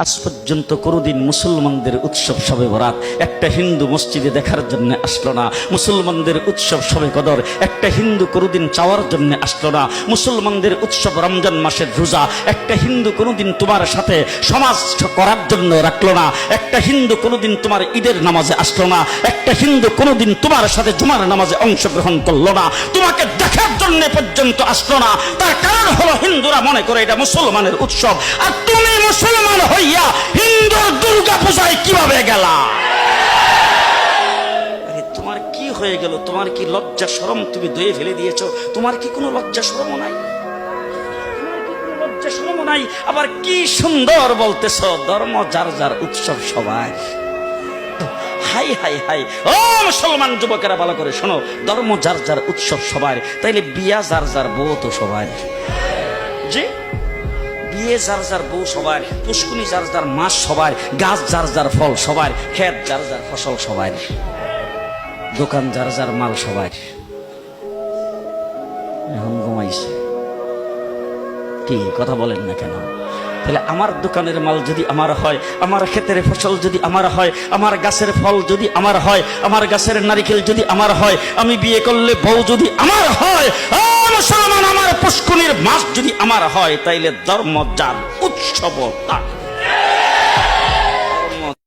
আজ পর্যন্ত কোনোদিন মুসলমানদের উৎসব শবে বরাত একটা হিন্দু মসজিদে দেখার জন্য আসলো না। মুসলমানদের উৎসব শবে কদর একটা হিন্দু কোনোদিন চাওয়ার জন্য আসলো না। মুসলমানদের উৎসব রমজান মাসের রোজা একটা হিন্দু কোনোদিন তোমার সাথে সমাজ করার জন্য রাখলো না। একটা হিন্দু কোনোদিন তোমার ঈদের নামাজে আসলো না। একটা হিন্দু কোনোদিন তোমার সাথে জুমার নামাজে অংশগ্রহণ করলো না। তোমাকে দেখার জন্য পর্যন্ত আসলো না। তার কারণ হলো হিন্দুরা মনে করে এটা মুসলমানের উৎসব, আর তুমি মুসলমান হইয়া হিন্দুর দুর্গা পূজায় কিভাবে গেলা? আরে তোমার কি হয়ে গেল? তোমার কি লজ্জা শরম তুমি ধুয়ে ফেলে দিয়েছো? তোমার কি কোনো লজ্জা শরম নাই? লজ্জা শরম নাই? আবার কি সুন্দর বলতেছ, ধর্ম যার যার উৎসব সবাই। হাই হাই হাই, ও মুসলমান যুবকেরা ভালো করে শোনো, ধর্ম যার যার উৎসব সবার, তাইলে বিয়া যার যার বউ তো সবার। জি, বিয়ে যার যার বউ সবার, পুষ্কুনি যার যার মাস সবার, গাছ যার যার ফল সবার, ক্ষেত যার যার ফসল সবার, দোকান যার যার মাল সবার। এখন ঘুমাইছে কি কথা বলেন না কেন? তাহলে আমার দোকানের মাল যদি আমার হয়, আমার ক্ষেতের ফসল যদি আমার হয়, আমার গাছের ফল যদি আমার হয়, আমার গাছের নারিকেল যদি আমার হয়, আমি বিয়ে করলে বউ যদি আমার হয়, মুসলমান আমার পুষ্কুনির মাছ যদি আমার হয়, তাইলে ধর্ম যার উৎসব তার।